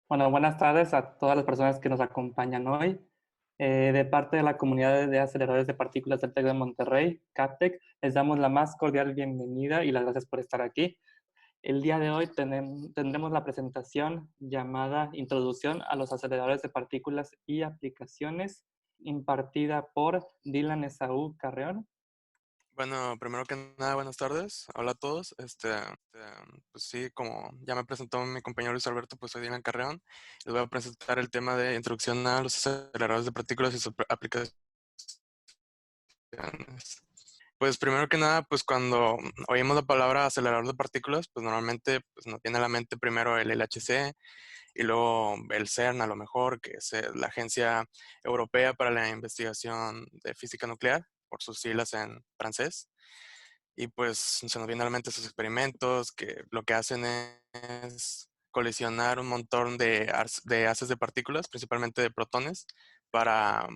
Bueno, buenas tardes a todas las personas que nos acompañan hoy. De parte de la comunidad de aceleradores de partículas del TEC de Monterrey, CATEC, les damos la más cordial bienvenida y las gracias por estar aquí. El día de hoy tendremos la presentación llamada Introducción a los aceleradores de partículas y aplicaciones, impartida por Dylan Esaú Carreón. Bueno, primero que nada, buenas tardes. Hola a todos. Pues sí, como ya me presentó mi compañero Luis Alberto, pues soy Dylan Carreón. Les voy a presentar el tema de introducción a los aceleradores de partículas y sus aplicaciones. Pues primero que nada, pues cuando oímos la palabra acelerador de partículas, pues normalmente pues, nos viene a la mente primero el LHC y luego el CERN a lo mejor, que es la Agencia Europea para la Investigación de Física Nuclear, por sus siglas en francés. Y pues se nos vienen a la mente sus experimentos que lo que hacen es colisionar un montón de haces de partículas, principalmente de protones, para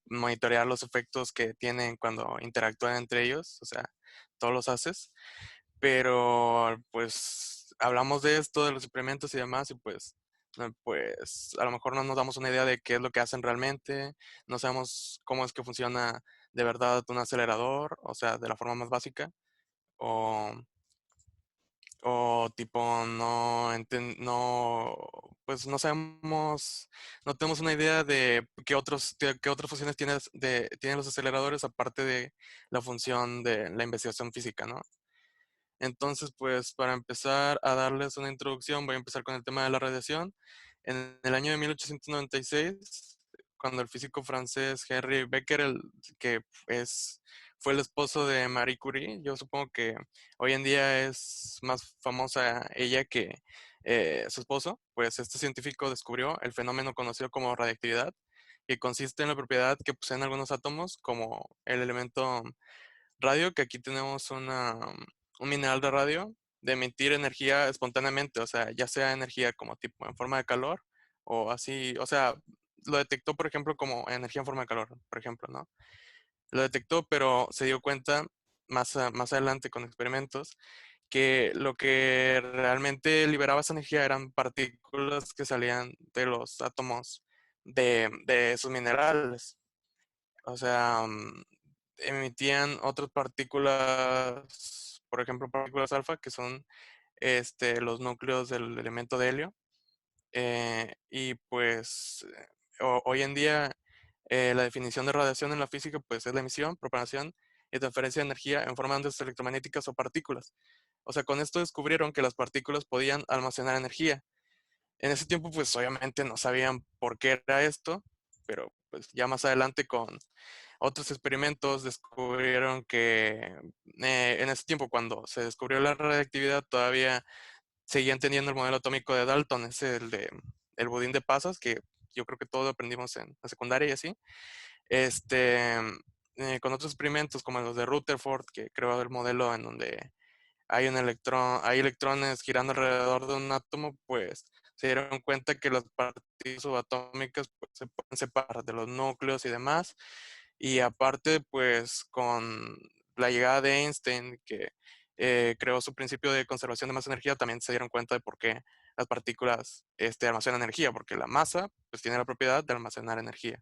monitorear los efectos que tienen cuando interactúan entre ellos, o sea, todos los haces. Pero pues hablamos de esto, de los experimentos y demás, y pues a lo mejor no nos damos una idea de qué es lo que hacen realmente, no sabemos cómo es que funciona de verdad un acelerador, o sea, de la forma más básica o, o tipo no, pues no sabemos, no tenemos una idea de qué otras funciones tienen los aceleradores aparte de la función de la investigación física, ¿no? Entonces, pues para empezar a darles una introducción, voy a empezar con el tema de la radiación. En el año de 1896, cuando el físico francés Henri Becquerel, que es, fue el esposo de Marie Curie, yo supongo que hoy en día es más famosa ella que su esposo, pues este científico descubrió el fenómeno conocido como radiactividad, que consiste en la propiedad que poseen algunos átomos, como el elemento radio, que aquí tenemos un mineral de radio, de emitir energía espontáneamente, o sea, ya sea energía como tipo en forma de calor o así, o sea, lo detectó, por ejemplo, como energía en forma de calor, por ejemplo, ¿no? Lo detectó, pero se dio cuenta más adelante con experimentos que lo que realmente liberaba esa energía eran partículas que salían de los átomos de esos minerales. O sea, emitían otras partículas, por ejemplo, partículas alfa, que son los núcleos del elemento de helio. Y pues hoy en día la definición de radiación en la física pues es la emisión, propagación y transferencia de energía en forma de ondas electromagnéticas o partículas. O sea, con esto descubrieron que las partículas podían almacenar energía. En ese tiempo pues obviamente no sabían por qué era esto, pero pues ya más adelante con otros experimentos descubrieron que en ese tiempo, cuando se descubrió la radiactividad, todavía seguían teniendo el modelo atómico de Dalton, es el budín de pasas, que yo creo que todos aprendimos en la secundaria y así. Este, con otros experimentos como los de Rutherford, que creó el modelo en donde hay electrones girando alrededor de un átomo, pues se dieron cuenta que las partículas subatómicas pues, se pueden separar de los núcleos y demás. Y aparte, pues con la llegada de Einstein, que creó su principio de conservación de masa energía, también se dieron cuenta de por qué las partículas almacenan energía, porque la masa pues tiene la propiedad de almacenar energía.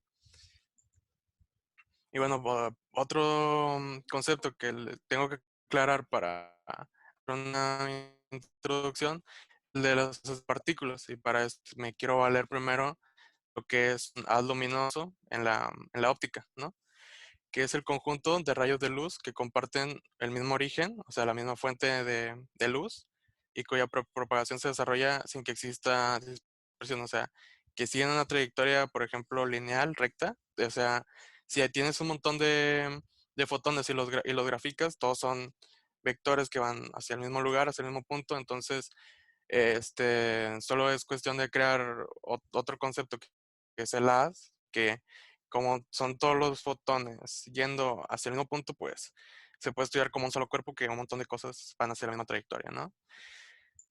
Y bueno, otro concepto que tengo que aclarar para una introducción, el de las partículas. Y para esto me quiero valer primero lo que es un haz luminoso en la óptica, ¿no? Que es el conjunto de rayos de luz que comparten el mismo origen, o sea, la misma fuente de luz, y cuya propagación se desarrolla sin que exista dispersión, o sea, que siguen una trayectoria, por ejemplo, lineal, recta, o sea, si tienes un montón de fotones y los graficas, todos son vectores que van hacia el mismo lugar, hacia el mismo punto, entonces, solo es cuestión de crear otro concepto que es el haz, que como son todos los fotones yendo hacia el mismo punto, pues se puede estudiar como un solo cuerpo que un montón de cosas van hacia la misma trayectoria, ¿no?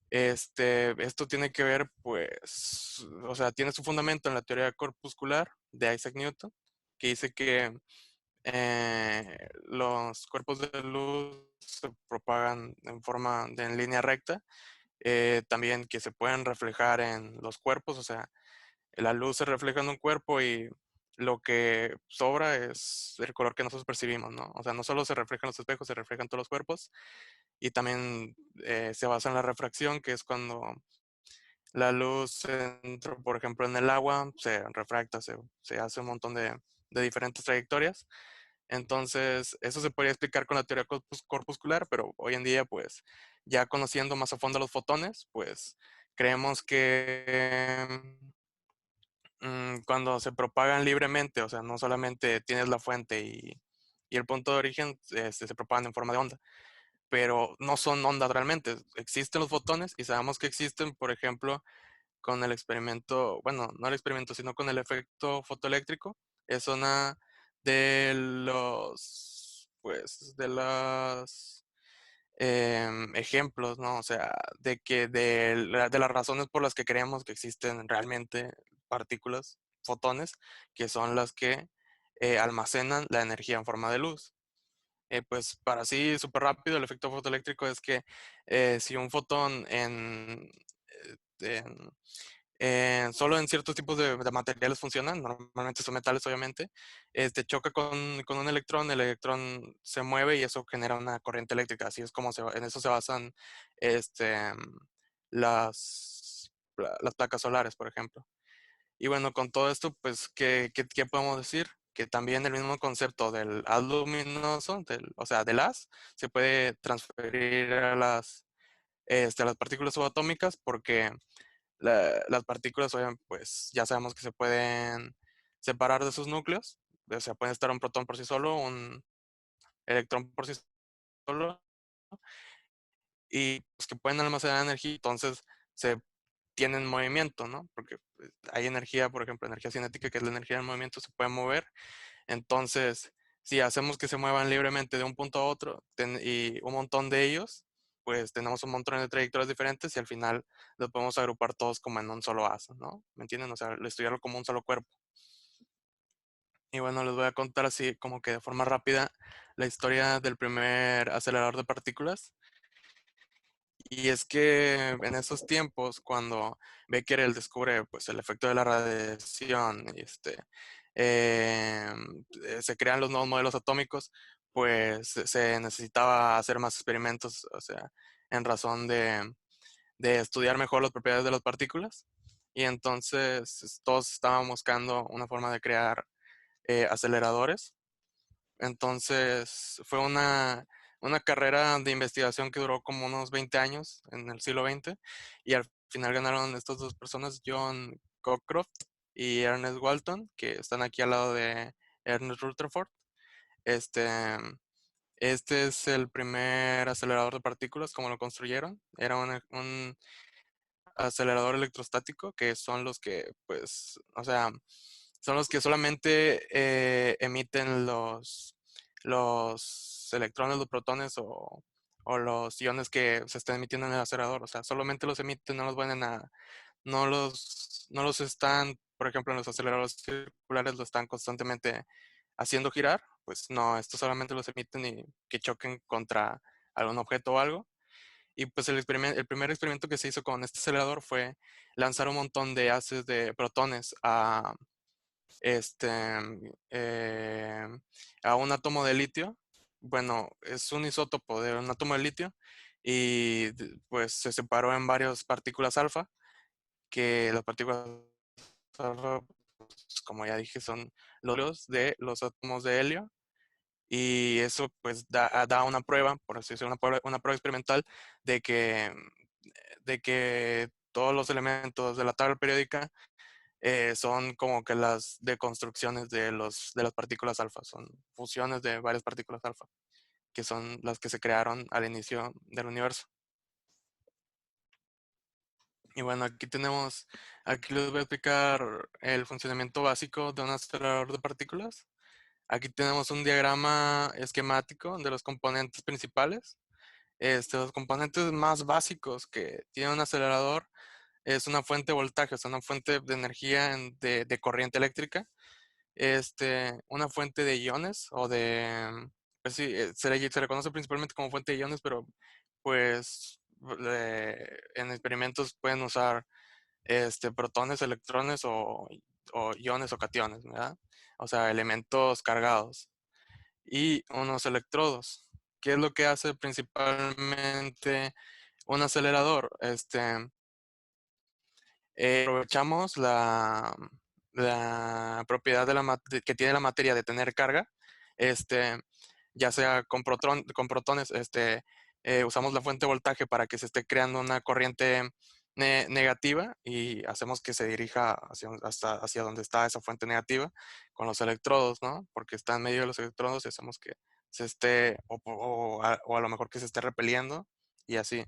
Esto tiene que ver, pues, o sea, tiene su fundamento en la teoría corpuscular de Isaac Newton, que dice que los cuerpos de luz se propagan en línea recta También que se pueden reflejar en los cuerpos, o sea, la luz se refleja en un cuerpo y lo que sobra es el color que nosotros percibimos, ¿no? O sea, no solo se refleja en los espejos, se refleja en todos los cuerpos y también se basa en la refracción, que es cuando la luz entra, por ejemplo, en el agua, se refracta, se hace un montón de diferentes trayectorias. Entonces, eso se podría explicar con la teoría corpuscular, pero hoy en día, pues, ya conociendo más a fondo los fotones, pues, creemos que cuando se propagan libremente, o sea, no solamente tienes la fuente y el punto de origen, se propagan en forma de onda, pero no son ondas realmente. Existen los fotones y sabemos que existen, por ejemplo, con el experimento, bueno, no el experimento, sino con el efecto fotoeléctrico. Es una de los, pues, de los ejemplos, ¿no? O sea, de las razones por las que creemos que existen realmente partículas, fotones, que son las que almacenan la energía en forma de luz. Pues para así súper rápido, el efecto fotoeléctrico es que si un fotón en solo en ciertos tipos de materiales funcionan, normalmente son metales obviamente, choca con un electrón, el electrón se mueve y eso genera una corriente eléctrica, así es como en eso se basan este, las placas solares, por ejemplo. Y bueno, con todo esto, pues, ¿qué podemos decir? Que también el mismo concepto del haz luminoso, o sea, del haz, se puede transferir a las partículas subatómicas porque las partículas, pues ya sabemos que se pueden separar de sus núcleos, o sea, pueden estar un protón por sí solo, un electrón por sí solo, y pues, que pueden almacenar energía, entonces se tienen movimiento, ¿no? Porque pues, hay energía, por ejemplo, energía cinética, que es la energía del movimiento, se puede mover, entonces si hacemos que se muevan libremente de un punto a otro y un montón de ellos, pues tenemos un montón de trayectorias diferentes y al final los podemos agrupar todos como en un solo haz, ¿no? ¿Me entienden? O sea, estudiarlo como un solo cuerpo. Y bueno, les voy a contar así como que de forma rápida la historia del primer acelerador de partículas. Y es que en esos tiempos, cuando Becquerel descubre pues, el efecto de la radiación, se crean los nuevos modelos atómicos, pues se necesitaba hacer más experimentos, o sea, en razón de estudiar mejor las propiedades de las partículas. Y entonces todos estaban buscando una forma de crear aceleradores. Entonces fue una carrera de investigación que duró como unos 20 años en el siglo XX y al final ganaron estas dos personas, John Cockcroft y Ernest Walton, que están aquí al lado de Ernest Rutherford. Este, este es el primer acelerador de partículas, como lo construyeron. Era un acelerador electrostático, que son los que, pues, o sea, son los que solamente emiten los electrones, los protones o los iones que se están emitiendo en el acelerador. O sea, solamente los emiten, no los van a, no los están, por ejemplo, en los aceleradores circulares lo están constantemente haciendo girar. Pues no, estos solamente los emiten y que choquen contra algún objeto o algo. Y pues el primer experimento que se hizo con este acelerador fue lanzar un montón de haces de protones este, eh, a un átomo de litio. Bueno, es un isótopo de un átomo de litio y pues se separó en varias partículas alfa, que las partículas alfa, pues, como ya dije, son los núcleos de los átomos de helio. Y eso pues da una prueba, por así decirlo, una prueba experimental de que todos los elementos de la tabla periódica son como que las deconstrucciones de las partículas alfa, son fusiones de varias partículas alfa, que son las que se crearon al inicio del universo. Y bueno, aquí les voy a explicar el funcionamiento básico de un acelerador de partículas. Aquí tenemos un diagrama esquemático de los componentes principales. Los componentes más básicos que tiene un acelerador es una fuente de voltaje, o sea, una fuente de energía de corriente eléctrica, una fuente de iones pues sí, se le conoce principalmente como fuente de iones, pero pues en experimentos pueden usar protones, electrones o iones o cationes, ¿verdad? O sea, elementos cargados y unos electrodos. ¿Qué es lo que hace principalmente un acelerador? Aprovechamos la propiedad que tiene la materia de tener carga, este, ya sea con protones, usamos la fuente de voltaje para que se esté creando una corriente negativa y hacemos que se dirija hacia donde está esa fuente negativa con los electrodos, ¿no? Porque está en medio de los electrodos y hacemos que se esté, o a lo mejor que se esté repeliendo y así,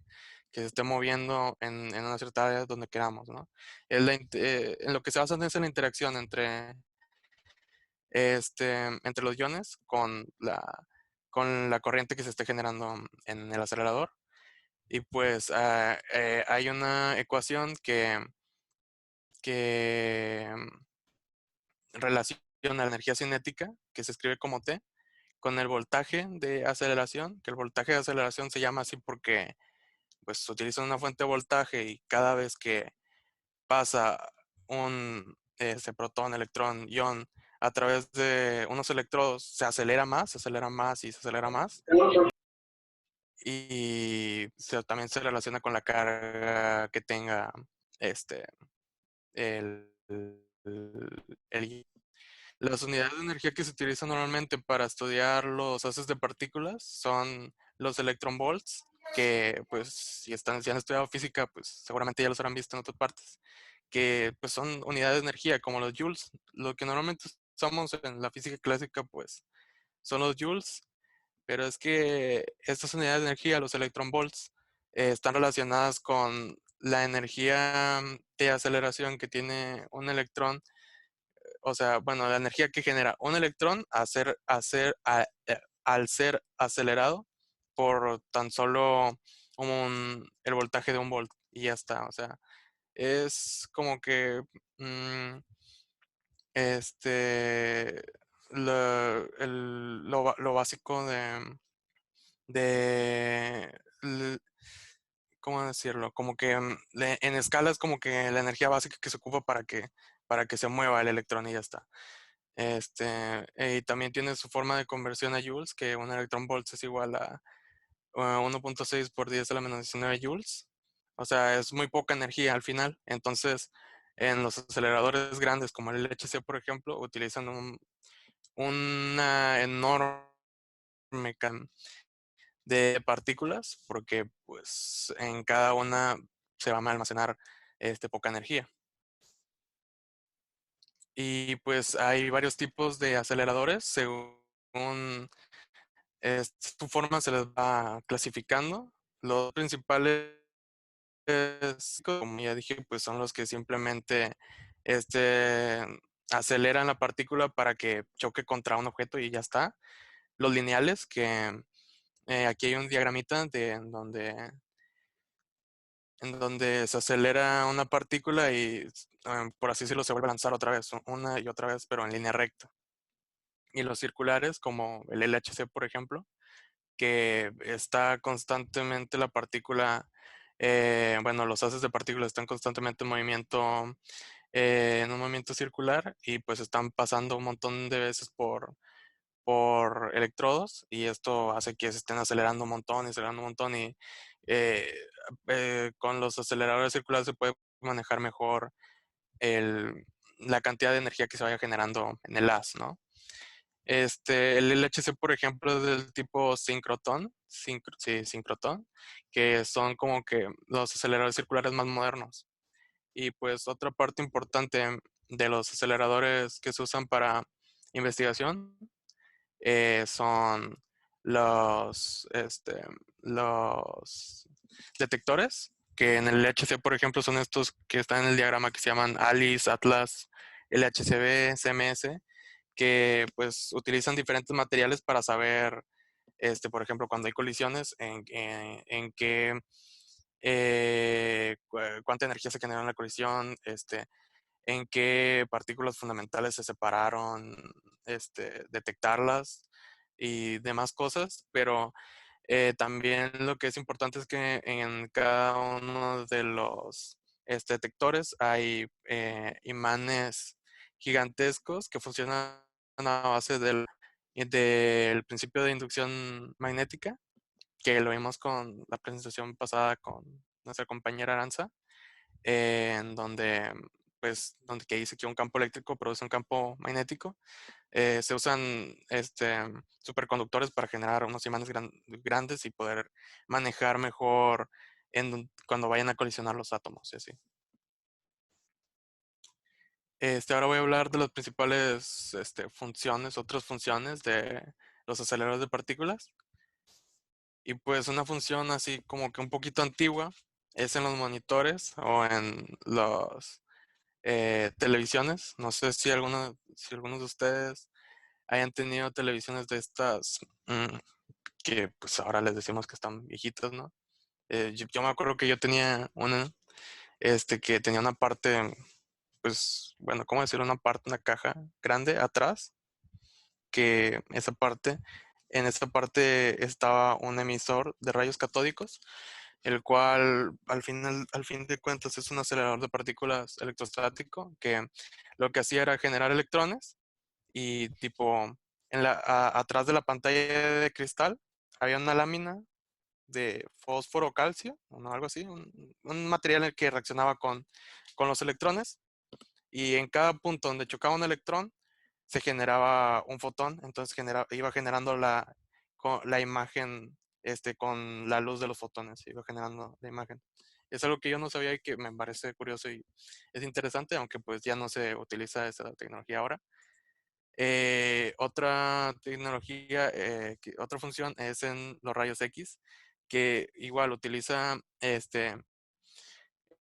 que se esté moviendo en una cierta área donde queramos, ¿no? En lo que se basa es en la interacción entre los iones con la corriente que se esté generando en el acelerador. Y pues hay una ecuación que relaciona la energía cinética, que se escribe como T, con el voltaje de aceleración, que el voltaje de aceleración se llama así porque pues se utiliza una fuente de voltaje y cada vez que pasa ese protón, electrón, ion a través de unos electrodos, se acelera más y se acelera más. Y también se relaciona con la carga que tenga este, el, el las unidades de energía que se utilizan normalmente para estudiar los haces de partículas son los electron volts, que pues si han estudiado física, pues seguramente ya los habrán visto en otras partes, que pues son unidades de energía como los joules. Lo que normalmente usamos en la física clásica pues son los joules, pero es que estas unidades de energía, los electron volts, están relacionadas con la energía de aceleración que tiene un electrón, o sea, bueno, la energía que genera un electrón al ser acelerado por tan solo el voltaje de un volt y ya está. O sea, es como que mm, este lo básico de ¿cómo decirlo? Como que en escala es como que la energía básica que se ocupa para que se mueva el electrón y ya está. Y también tiene su forma de conversión a joules, que un electrón volts es igual a 1.6 por 10 a la menos 19 joules. O sea, es muy poca energía al final. Entonces, en los aceleradores grandes como el LHC, por ejemplo, utilizan una enorme de partículas porque pues en cada una se va a almacenar poca energía. Y pues hay varios tipos de aceleradores según su forma se les va clasificando. Los principales, como ya dije, pues son los que simplemente este, aceleran la partícula para que choque contra un objeto y ya está. Los lineales, que aquí hay un diagramita en donde se acelera una partícula y, por así decirlo, se vuelve a lanzar otra vez, una y otra vez, pero en línea recta. Y los circulares, como el LHC, por ejemplo, que está constantemente la partícula, bueno, los haces de partículas están constantemente en un movimiento circular y pues están pasando un montón de veces por electrodos y esto hace que se estén acelerando un montón y acelerando un montón y eh, con los aceleradores circulares se puede manejar mejor la cantidad de energía que se vaya generando en el haz, ¿no? El LHC, por ejemplo, es del tipo sincrotón, sí, sincrotón, que son como que los aceleradores circulares más modernos. Y pues otra parte importante de los aceleradores que se usan para investigación son los detectores, que en el LHC, por ejemplo, son estos que están en el diagrama que se llaman ALICE, Atlas, LHCb, CMS, que pues utilizan diferentes materiales para saber, por ejemplo, cuando hay colisiones, en qué, cuánta energía se genera en la colisión, en qué partículas fundamentales se separaron, detectarlas y demás cosas, pero También lo que es importante es que en cada uno de los detectores hay imanes gigantescos que funcionan a base del principio de inducción magnética, que lo vimos con la presentación pasada con nuestra compañera Aranza, en donde, pues, donde que dice que un campo eléctrico produce un campo magnético. Se usan superconductores para generar unos imanes grandes y poder manejar mejor cuando vayan a colisionar los átomos y así. Ahora voy a hablar de las principales funciones, otras funciones de los aceleradores de partículas. Y pues una función así como que un poquito antigua es en los monitores o en los televisiones. No sé si algunos de ustedes hayan tenido televisiones de estas que pues ahora les decimos que están viejitas, ¿no? Yo me acuerdo que yo tenía una, que tenía una parte, pues, bueno, ¿cómo decirlo? Una caja grande atrás, que en esa parte estaba un emisor de rayos catódicos, el cual al fin de cuentas es un acelerador de partículas electrostático, que lo que hacía era generar electrones y tipo, atrás de la pantalla de cristal había una lámina de fósforo calcio, o no, algo así, un material en el que reaccionaba con los electrones, y en cada punto donde chocaba un electrón se generaba un fotón, entonces iba generando la imagen con la luz de los fotones, iba generando la imagen. Es algo que yo no sabía y que me parece curioso y es interesante, aunque pues ya no se utiliza esa tecnología ahora. Otra tecnología, otra función es en los rayos X, que igual utiliza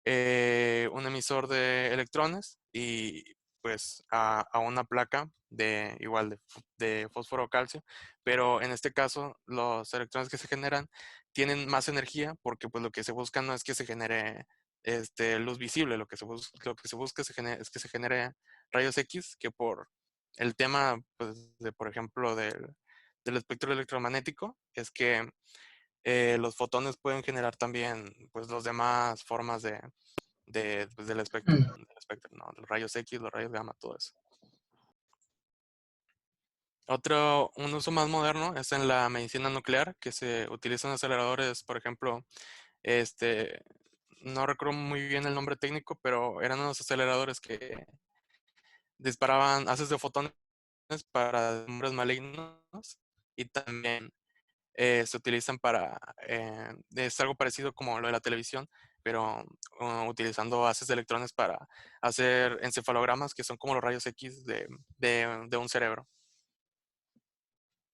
un emisor de electrones y pues a una placa de igual de fósforo calcio, pero en este caso los electrones que se generan tienen más energía porque pues lo que se busca no es que se genere luz visible, lo que se busca es que se genere rayos X, que por el tema pues de por ejemplo del espectro electromagnético es que los fotones pueden generar también pues las demás formas pues, del espectro, ¿no? Los rayos X, los rayos gamma, todo eso. Un uso más moderno es en la medicina nuclear, que se utilizan aceleradores, por ejemplo, este, no recuerdo muy bien el nombre técnico, pero eran unos aceleradores que disparaban haces de fotones para tumores malignos y también se utilizan es algo parecido como lo de la televisión, pero utilizando haces de electrones para hacer encefalogramas, que son como los rayos X de un cerebro.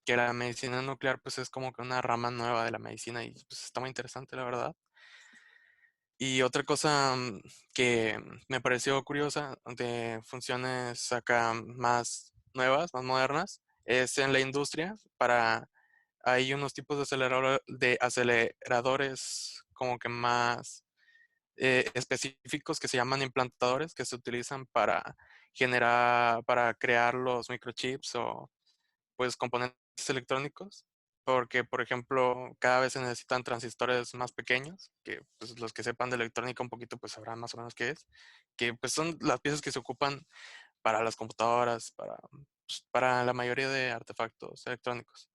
Que la medicina nuclear pues es como que una rama nueva de la medicina y pues está muy interesante, la verdad. Y otra cosa que me pareció curiosa de funciones acá más nuevas, más modernas, es en la industria. Hay unos tipos de aceleradores como que más específicos que se llaman implantadores, que se utilizan para crear los microchips o pues componentes electrónicos, porque por ejemplo cada vez se necesitan transistores más pequeños, que pues los que sepan de electrónica un poquito pues sabrán más o menos qué es, que pues son las piezas que se ocupan para las computadoras, para la mayoría de artefactos electrónicos.